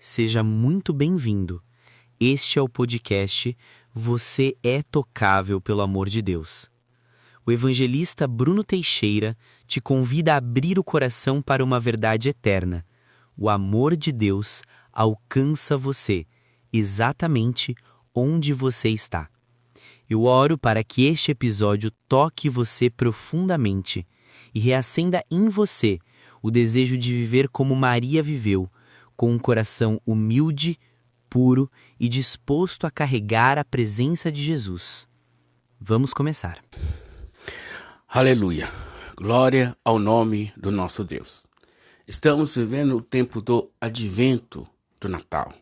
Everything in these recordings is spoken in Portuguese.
Seja muito bem-vindo. Este é o podcast Você é Tocável pelo Amor de Deus. O evangelista Bruno Teixeira te convida a abrir o coração para uma verdade eterna. O amor de Deus alcança você, exatamente onde você está. Eu oro para que este episódio toque você profundamente e reacenda em você o desejo de viver como Maria viveu, com um coração humilde, puro e disposto a carregar a presença de Jesus. Vamos começar. Aleluia! Glória ao nome do nosso Deus. Estamos vivendo o tempo do advento do Natal,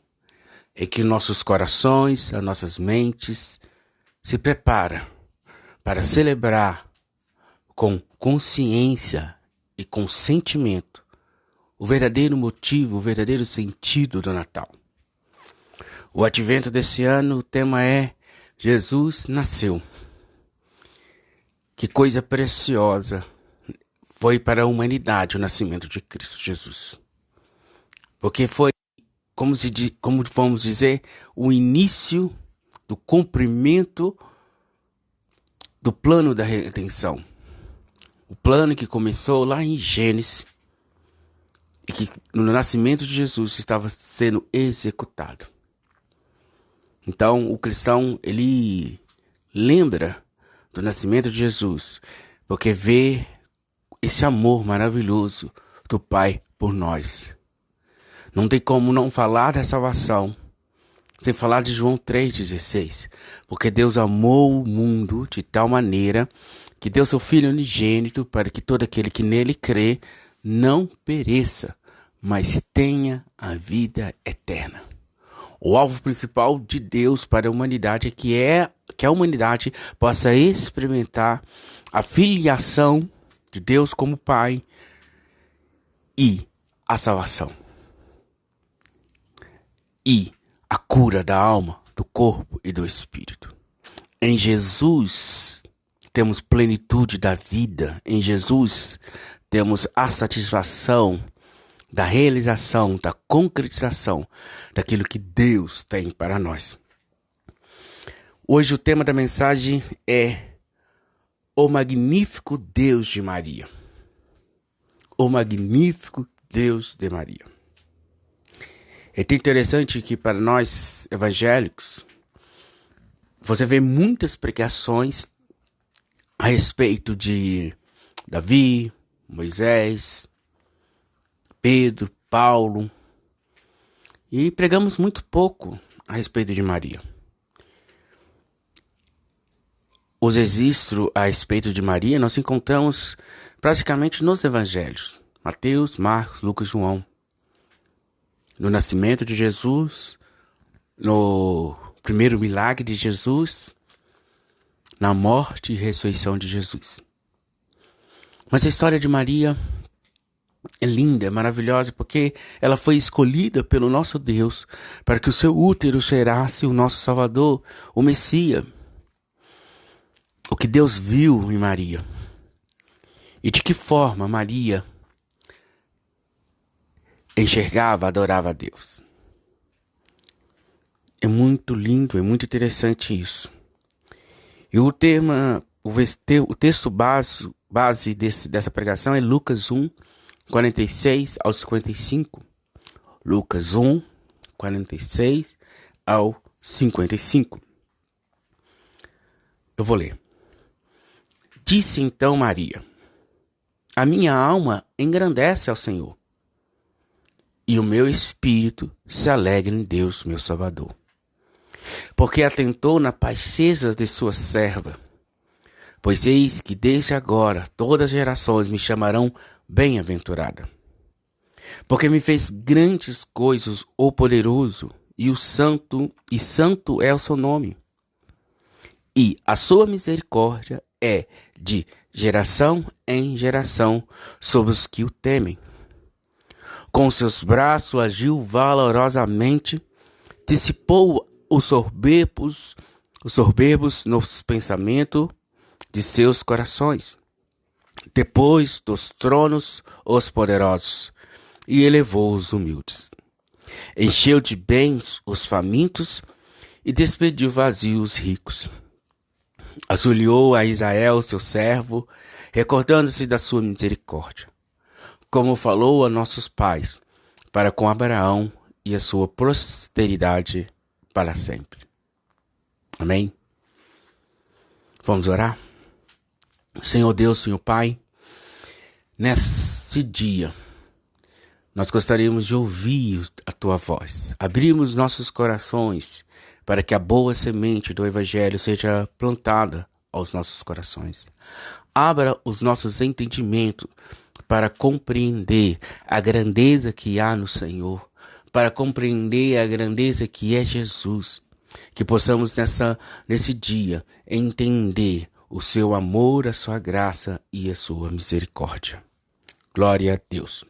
em que nossos corações, as nossas mentes se preparam para celebrar com consciência e com sentimento o verdadeiro motivo, o verdadeiro sentido do Natal. O advento desse ano, o tema é Jesus nasceu. Que coisa preciosa foi para a humanidade o nascimento de Cristo Jesus. Porque foi, como vamos dizer, o início do cumprimento do plano da redenção. O plano que começou lá em Gênesis e que no nascimento de Jesus estava sendo executado. Então, o cristão, ele lembra do nascimento de Jesus, porque vê esse amor maravilhoso do Pai por nós. Não tem como não falar da salvação sem falar de João 3,16, porque Deus amou o mundo de tal maneira que deu seu Filho unigênito para que todo aquele que nele crê não pereça, mas tenha a vida eterna. O alvo principal de Deus para a humanidade é que a humanidade possa experimentar a filiação de Deus como Pai e a salvação. E a cura da alma, do corpo e do espírito. Em Jesus temos plenitude da vida. Em Jesus temos a satisfação da realização, da concretização daquilo que Deus tem para nós. Hoje o tema da mensagem é o magnífico Deus de Maria. O magnífico Deus de Maria. É interessante que para nós evangélicos, você vê muitas pregações a respeito de Davi, Moisés, Pedro, Paulo, e pregamos muito pouco a respeito de Maria. Os registros a respeito de Maria nós encontramos praticamente nos evangelhos, Mateus, Marcos, Lucas, João. No nascimento de Jesus, no primeiro milagre de Jesus, na morte e ressurreição de Jesus. Mas a história de Maria é linda, é maravilhosa, porque ela foi escolhida pelo nosso Deus para que o seu útero gerasse o nosso Salvador, o Messias. O que Deus viu em Maria. E de que forma Maria enxergava, adorava a Deus. É muito lindo, é muito interessante isso. E o texto base dessa pregação é Lucas 1, 46 ao 55. Lucas 1, 46 ao 55. Eu vou ler. Disse então Maria: a minha alma engrandece ao Senhor, e o meu espírito se alegra em Deus, meu Salvador. Porque atentou na baixeza de sua serva. Pois eis que desde agora todas as gerações me chamarão bem-aventurada. Porque me fez grandes coisas o poderoso, e santo é o seu nome. E a sua misericórdia é de geração em geração sobre os que o temem. Com seus braços agiu valorosamente, dissipou os soberbos nos pensamentos de seus corações. Depois dos tronos os poderosos, e elevou os humildes. Encheu de bens os famintos e despediu vazios os ricos. Auxiliou a Israel, seu servo, recordando-se da sua misericórdia, como falou a nossos pais, para com Abraão e a sua posteridade para sempre. Amém? Vamos orar? Senhor Deus, Senhor Pai, nesse dia, nós gostaríamos de ouvir a Tua voz. Abrimos nossos corações para que a boa semente do Evangelho seja plantada aos nossos corações. Abra os nossos entendimentos para compreender a grandeza que há no Senhor, para compreender a grandeza que é Jesus. Que possamos nesse dia entender o seu amor, a sua graça e a sua misericórdia. Glória a Deus.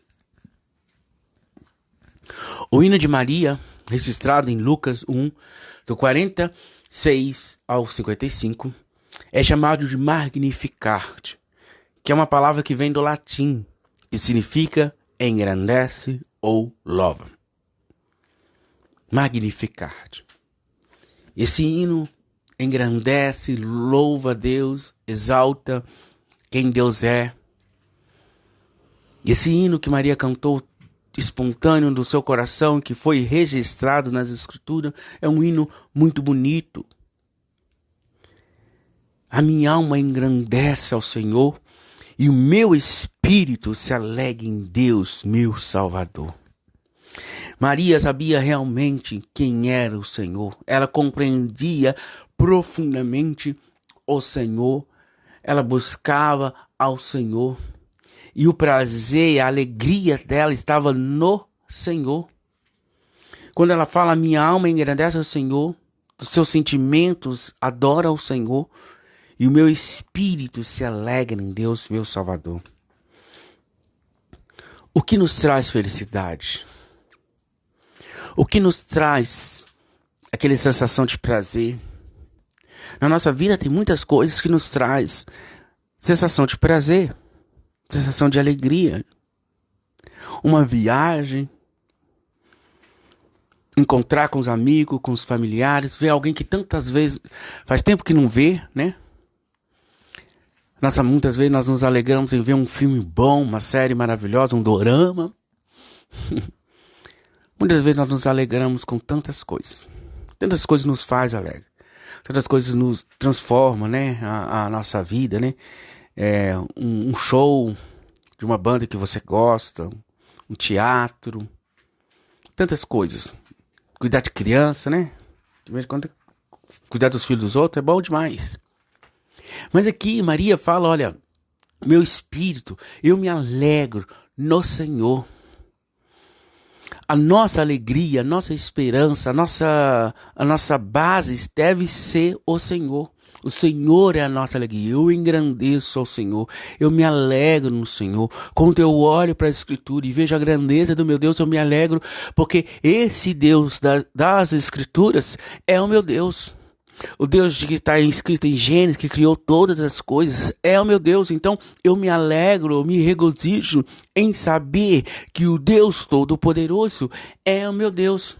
O hino de Maria, registrado em Lucas 1, do 46 ao 55, é chamado de Magnificat, que é uma palavra que vem do latim, que significa engrandece ou louva. Magnificat. Esse hino engrandece, louva a Deus, exalta quem Deus é. Esse hino que Maria cantou espontâneo do seu coração, que foi registrado nas Escrituras, é um hino muito bonito. A minha alma engrandece ao Senhor e o meu espírito se alegra em Deus, meu Salvador. Maria sabia realmente quem era o Senhor. Ela compreendia profundamente o Senhor. Ela buscava ao Senhor. E o prazer e a alegria dela estava no Senhor. Quando ela fala, minha alma engrandece ao Senhor, os seus sentimentos adoram ao Senhor, e o meu espírito se alegra em Deus, meu Salvador. O que nos traz felicidade? O que nos traz aquela sensação de prazer? Na nossa vida tem muitas coisas que nos traz sensação de prazer, sensação de alegria. Uma viagem, encontrar com os amigos, com os familiares, ver alguém que tantas vezes faz tempo que não vê, né? Muitas vezes nós nos alegramos em ver um filme bom, uma série maravilhosa, um dorama. Muitas vezes nós nos alegramos com tantas coisas. Tantas coisas nos faz alegre. Tantas coisas nos transformam, né? A nossa vida, né? Um show de uma banda que você gosta. Um teatro. Tantas coisas. Cuidar de criança, né? De vez em quando, cuidar dos filhos dos outros é bom demais. Mas aqui Maria fala, olha, meu espírito, eu me alegro no Senhor. A nossa alegria, a nossa esperança, a nossa base deve ser o Senhor. O Senhor é a nossa alegria. Eu engrandeço ao Senhor. Eu me alegro no Senhor. Quando eu olho para a Escritura e vejo a grandeza do meu Deus, eu me alegro, porque esse Deus das Escrituras é o meu Deus. O Deus que está escrito em Gênesis, que criou todas as coisas, é o meu Deus. Então eu me alegro, eu me regozijo em saber que o Deus Todo-Poderoso é o meu Deus.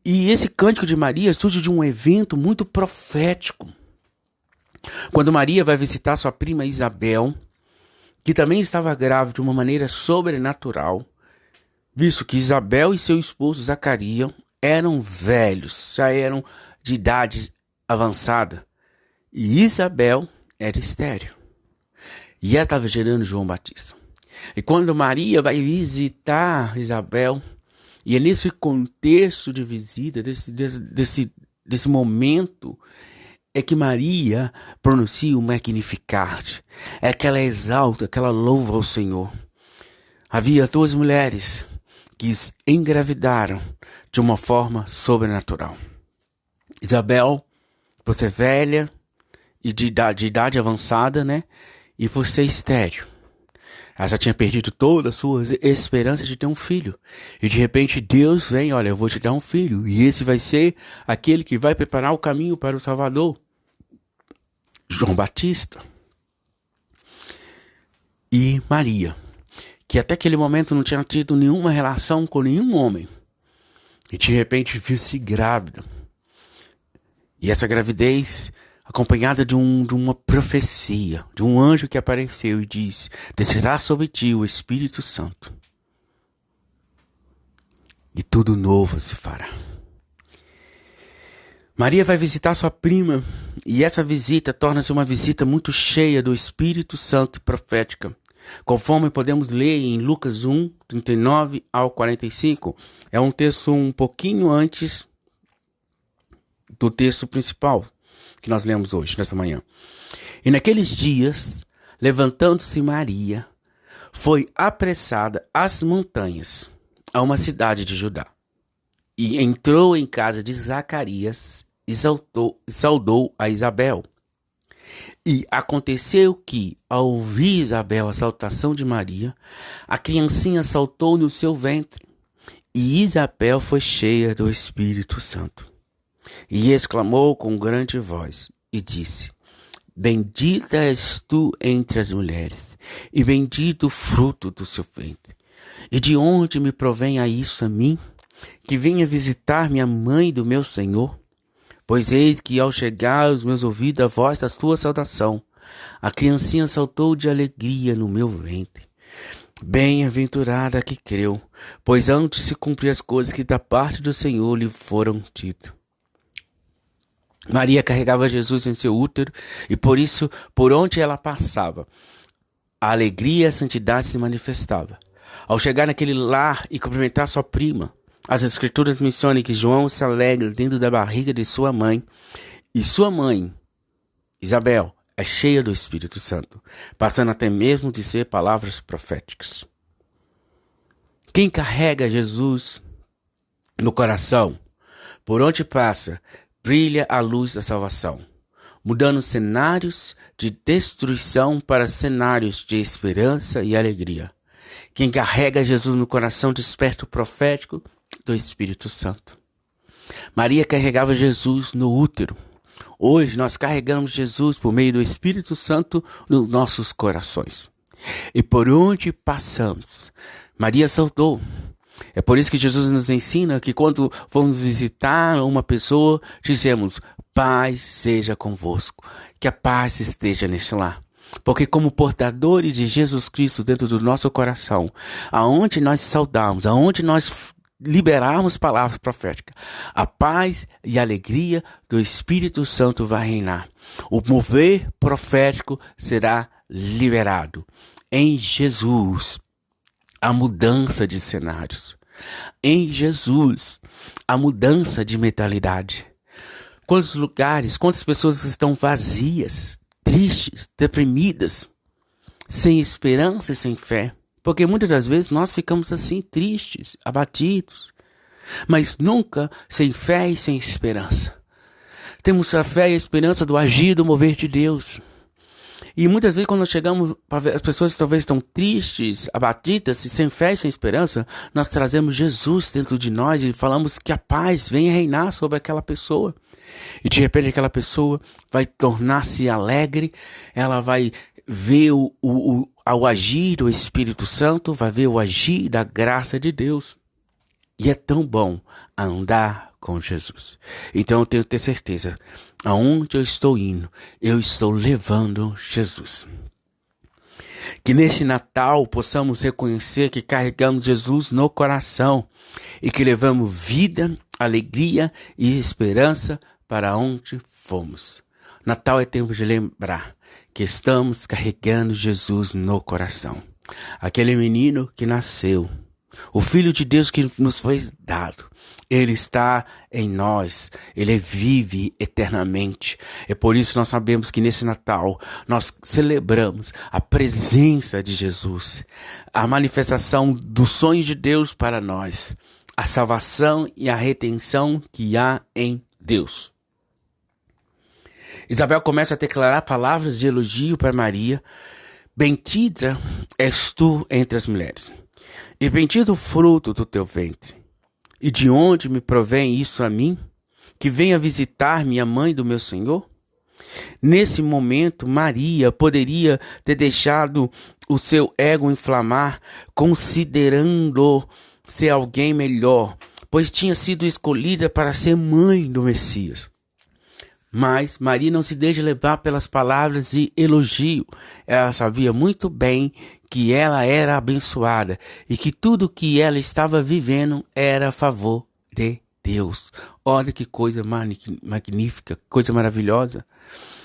E esse cântico de Maria surge de um evento muito profético. Quando Maria vai visitar sua prima Isabel, que também estava grávida de uma maneira sobrenatural, visto que Isabel e seu esposo Zacarias eram velhos, já eram de idade avançada, e Isabel era estéril, e ela estava gerando João Batista. E quando Maria vai visitar Isabel, e é nesse contexto de visita, desse momento, é que Maria pronuncia o Magnificat, é que ela exalta, que ela louva ao Senhor. Havia 2 mulheres que engravidaram de uma forma sobrenatural. Isabel, por ser velha e de idade avançada, né? E por ser estéril. Ela já tinha perdido todas as suas esperanças de ter um filho. E de repente Deus vem, olha, eu vou te dar um filho. E esse vai ser aquele que vai preparar o caminho para o Salvador. João Batista. E Maria, que até aquele momento não tinha tido nenhuma relação com nenhum homem, e de repente viu-se grávida. E essa gravidez, acompanhada de uma profecia, de um anjo que apareceu e disse: descerá sobre ti o Espírito Santo, e tudo novo se fará. Maria vai visitar sua prima, e essa visita torna-se uma visita muito cheia do Espírito Santo e profética. Conforme podemos ler em Lucas 1, 39 ao 45, é um texto um pouquinho antes do texto principal que nós lemos hoje, nesta manhã. E naqueles dias, levantando-se Maria, foi apressada às montanhas, a uma cidade de Judá, e entrou em casa de Zacarias e saudou a Isabel. E aconteceu que, ao ouvir Isabel a salutação de Maria, a criancinha saltou no seu ventre, e Isabel foi cheia do Espírito Santo. E exclamou com grande voz, e disse: bendita és tu entre as mulheres, e bendito o fruto do seu ventre. E de onde me provém isso a mim, que venha visitar minha mãe do meu Senhor? Pois eis que ao chegar aos meus ouvidos a voz da tua saudação, a criancinha saltou de alegria no meu ventre. Bem-aventurada a que creu, pois antes se cumprir as coisas que da parte do Senhor lhe foram ditas. Maria carregava Jesus em seu útero, e por isso, por onde ela passava, a alegria e a santidade se manifestava. Ao chegar naquele lar e cumprimentar sua prima, as escrituras mencionam que João se alegra dentro da barriga de sua mãe, e sua mãe, Isabel, é cheia do Espírito Santo, passando até mesmo de ser palavras proféticas. Quem carrega Jesus no coração, por onde passa, brilha a luz da salvação, mudando cenários de destruição para cenários de esperança e alegria. Quem carrega Jesus no coração desperta o profético do Espírito Santo. Maria carregava Jesus no útero. Hoje nós carregamos Jesus por meio do Espírito Santo nos nossos corações. E por onde passamos, Maria saudou. É por isso que Jesus nos ensina que quando vamos visitar uma pessoa, dizemos: paz seja convosco, que a paz esteja nesse lar. Porque como portadores de Jesus Cristo dentro do nosso coração, aonde nós saudamos, aonde nós liberarmos palavras proféticas, a paz e a alegria do Espírito Santo vai reinar. O mover profético será liberado. Em Jesus, a mudança de cenários. Em Jesus, a mudança de mentalidade. Quantos lugares, quantas pessoas estão vazias, tristes, deprimidas, sem esperança e sem fé? Porque muitas das vezes nós ficamos assim, tristes, abatidos, mas nunca sem fé e sem esperança. Temos a fé e a esperança do agir, do mover de Deus. E muitas vezes quando nós chegamos, as pessoas talvez estão tristes, abatidas, e sem fé e sem esperança, nós trazemos Jesus dentro de nós e falamos que a paz venha reinar sobre aquela pessoa. E de repente aquela pessoa vai tornar-se alegre, ela vai ver ao agir do Espírito Santo, vai ver o agir da graça de Deus. E é tão bom andar com Jesus. Então eu tenho que ter certeza, aonde eu estou indo, eu estou levando Jesus. Que neste Natal possamos reconhecer que carregamos Jesus no coração e que levamos vida, alegria e esperança para onde fomos. Natal é tempo de lembrar que estamos carregando Jesus no coração. Aquele menino que nasceu, o Filho de Deus que nos foi dado, ele está em nós, ele vive eternamente. É por isso nós sabemos que nesse Natal nós celebramos a presença de Jesus, a manifestação dos sonhos de Deus para nós, a salvação e a redenção que há em Deus. Isabel começa a declarar palavras de elogio para Maria. Bendita és tu entre as mulheres, e bendito o fruto do teu ventre. E de onde me provém isso a mim, que venha visitar minha mãe do meu Senhor? Nesse momento, Maria poderia ter deixado o seu ego inflamar, considerando ser alguém melhor, pois tinha sido escolhida para ser mãe do Messias. Mas Maria não se deixa levar pelas palavras de elogio. Ela sabia muito bem que ela era abençoada e que tudo que ela estava vivendo era a favor de Deus. Olha que coisa magnífica, coisa maravilhosa.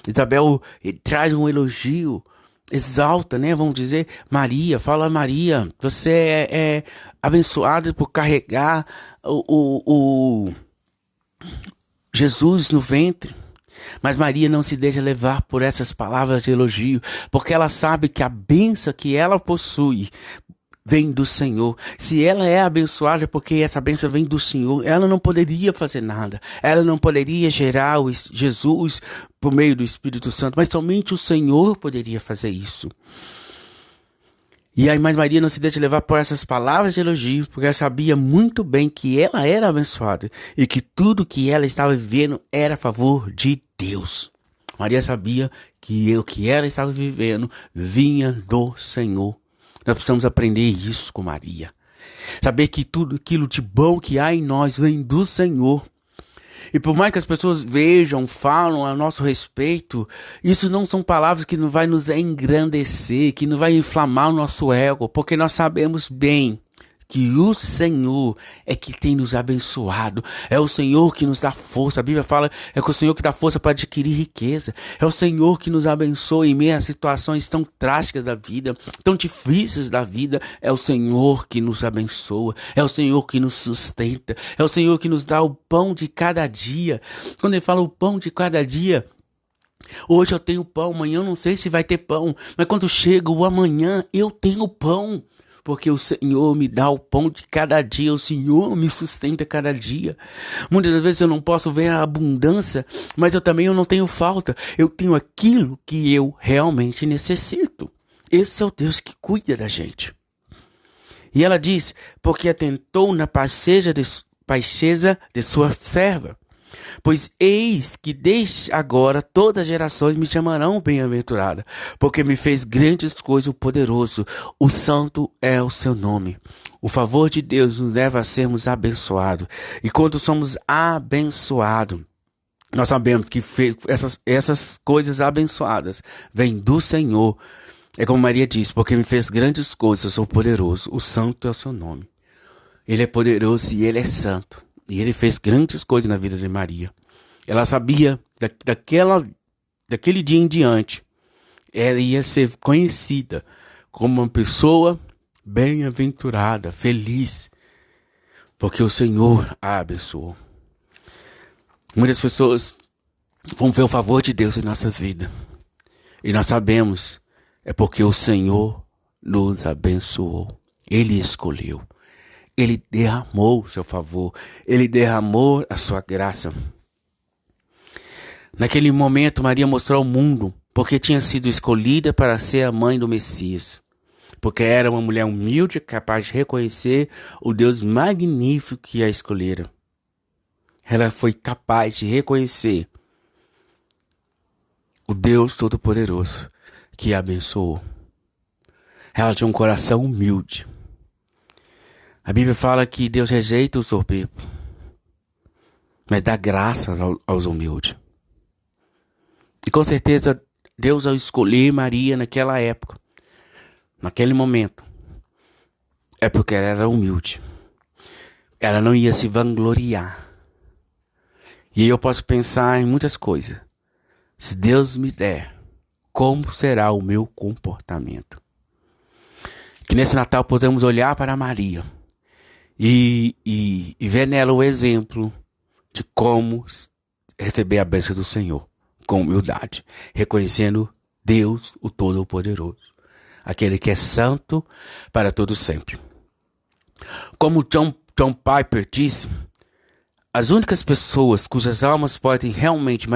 Isabel traz um elogio, exalta, né? Vamos dizer, Maria, fala Maria, você é abençoada por carregar o Jesus no ventre. Mas Maria não se deixa levar por essas palavras de elogio, porque ela sabe que a bênção que ela possui vem do Senhor. Se ela é abençoada, porque essa bênção vem do Senhor, ela não poderia fazer nada. Ela não poderia gerar Jesus por meio do Espírito Santo, mas somente o Senhor poderia fazer isso. E aí, mas Maria não se deixa levar por essas palavras de elogio, porque ela sabia muito bem que ela era abençoada e que tudo que ela estava vivendo era a favor de Deus. Maria sabia que o que ela estava vivendo vinha do Senhor. Nós precisamos aprender isso com Maria. Saber que tudo aquilo de bom que há em nós vem do Senhor. E por mais que as pessoas vejam, falam a nosso respeito, isso não são palavras que não vai nos engrandecer, que não vai inflamar o nosso ego, porque nós sabemos bem que o Senhor é que tem nos abençoado, é o Senhor que nos dá força. A Bíblia fala, é o Senhor que dá força para adquirir riqueza, é o Senhor que nos abençoa em meio a situações tão trágicas da vida, tão difíceis da vida. É o Senhor que nos abençoa, é o Senhor que nos sustenta, é o Senhor que nos dá o pão de cada dia. Quando ele fala o pão de cada dia, hoje eu tenho pão, amanhã eu não sei se vai ter pão, mas quando chega o amanhã eu tenho pão. Porque o Senhor me dá o pão de cada dia, o Senhor me sustenta cada dia. Muitas das vezes eu não posso ver a abundância, mas eu não tenho falta. Eu tenho aquilo que eu realmente necessito. Esse é o Deus que cuida da gente. E ela diz, porque atentou na baixeza de sua serva. Pois eis que desde agora todas as gerações me chamarão bem-aventurada, porque me fez grandes coisas o poderoso, o santo é o seu nome. O favor de Deus nos leva a sermos abençoados, e quando somos abençoados, nós sabemos que essas coisas abençoadas vêm do Senhor. É como Maria diz, porque me fez grandes coisas o poderoso, o santo é o seu nome. Ele é poderoso e ele é santo. E ele fez grandes coisas na vida de Maria. Ela sabia, daquele dia em diante, ela ia ser conhecida como uma pessoa bem-aventurada, feliz, porque o Senhor a abençoou. Muitas pessoas vão ver o favor de Deus em nossas vidas. E nós sabemos, é porque o Senhor nos abençoou. Ele escolheu. Ele derramou o seu favor. Ele derramou a sua graça. Naquele momento, Maria mostrou ao mundo porque tinha sido escolhida para ser a mãe do Messias. Porque era uma mulher humilde, capaz de reconhecer o Deus magnífico que a escolhera. Ela foi capaz de reconhecer o Deus Todo-Poderoso que a abençoou. Ela tinha um coração humilde. A Bíblia fala que Deus rejeita o soberbo, mas dá graça aos humildes. E com certeza Deus, ao escolher Maria naquela época, naquele momento, é porque ela era humilde. Ela não ia se vangloriar. E aí eu posso pensar em muitas coisas. Se Deus me der, como será o meu comportamento? Que nesse Natal podemos olhar para Maria e ver nela o exemplo de como receber a bênção do Senhor com humildade, reconhecendo Deus, o Todo-Poderoso, aquele que é santo para todo sempre. Como John Piper disse, as únicas pessoas cujas almas podem realmente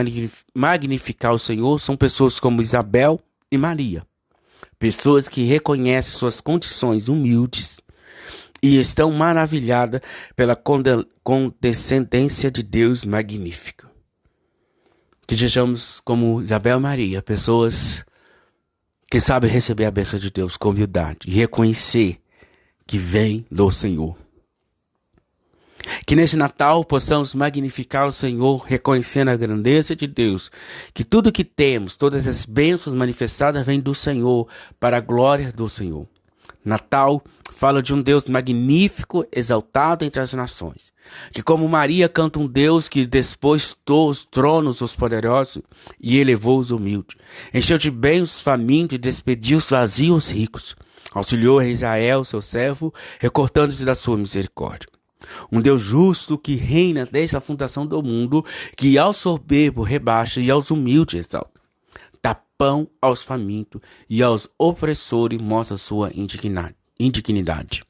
magnificar o Senhor são pessoas como Isabel e Maria. Pessoas que reconhecem suas condições humildes e estão maravilhadas pela condescendência de Deus magnífico. Que sejamos como Isabel e Maria, pessoas que sabem receber a bênção de Deus com humildade e reconhecer que vem do Senhor. Que neste Natal possamos magnificar o Senhor, reconhecendo a grandeza de Deus. Que tudo que temos, todas as bênçãos manifestadas, vêm do Senhor, para a glória do Senhor. Natal fala de um Deus magnífico, exaltado entre as nações. Que como Maria canta um Deus que despostou os tronos dos poderosos e elevou os humildes. Encheu de bem os famintos e despediu os vazios os ricos. Auxiliou a Israel, seu servo, recortando-se da sua misericórdia. Um Deus justo que reina desde a fundação do mundo, que aos soberbos rebaixa e aos humildes exalta. Dá pão aos famintos e aos opressores mostra sua indignidade.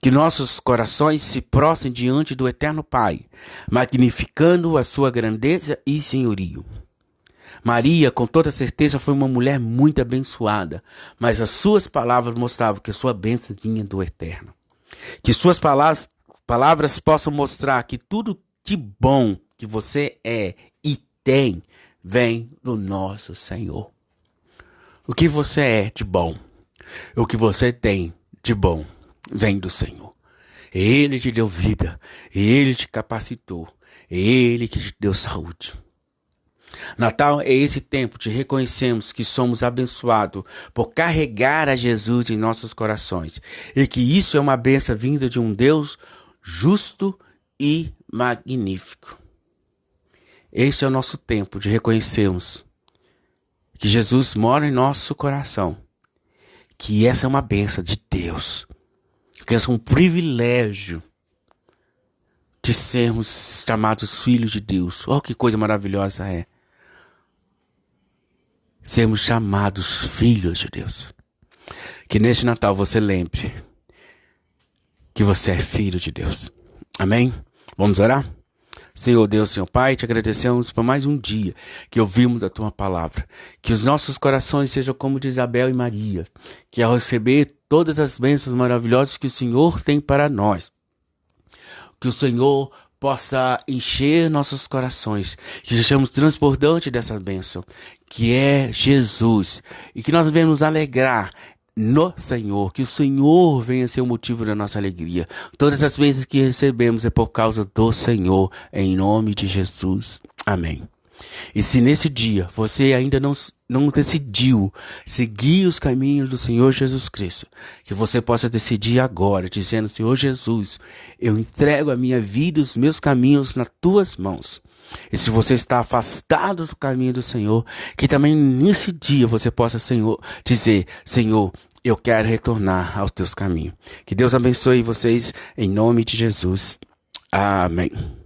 Que nossos corações se prostrem diante do eterno Pai, magnificando a sua grandeza e senhorio. Maria, com toda certeza, foi uma mulher muito abençoada, mas as suas palavras mostravam que a sua bênção vinha do eterno. Que suas palavras possam mostrar que tudo de bom que você é e tem vem do nosso Senhor. O que você é de bom, o que você tem de bom, vem do Senhor. Ele te deu vida, Ele te capacitou, Ele que te deu saúde. Natal é esse tempo de reconhecermos que somos abençoados por carregar a Jesus em nossos corações e que isso é uma bênção vinda de um Deus justo e magnífico. Esse é o nosso tempo de reconhecermos que Jesus mora em nosso coração, que essa é uma bênção de Deus, que esse é um privilégio de sermos chamados filhos de Deus. Oh, que coisa maravilhosa é sermos chamados filhos de Deus. Que neste Natal você lembre que você é filho de Deus. Amém? Vamos orar? Senhor Deus, Senhor Pai, te agradecemos por mais um dia que ouvimos a Tua palavra. Que os nossos corações sejam como de Isabel e Maria, que ao receber todas as bênçãos maravilhosas que o Senhor tem para nós, que o Senhor possa encher nossos corações, que sejamos transbordantes dessa bênção, que é Jesus, e que nós venhamos nos alegrar no Senhor, que o Senhor venha ser o motivo da nossa alegria. Todas as bênçãos que recebemos é por causa do Senhor, em nome de Jesus. Amém. E se nesse dia você ainda não decidiu seguir os caminhos do Senhor Jesus Cristo, que você possa decidir agora, dizendo: Senhor Jesus, eu entrego a minha vida e os meus caminhos nas tuas mãos. E se você está afastado do caminho do Senhor, que também nesse dia você possa, Senhor, dizer: Senhor, eu quero retornar aos teus caminhos. Que Deus abençoe vocês em nome de Jesus. Amém.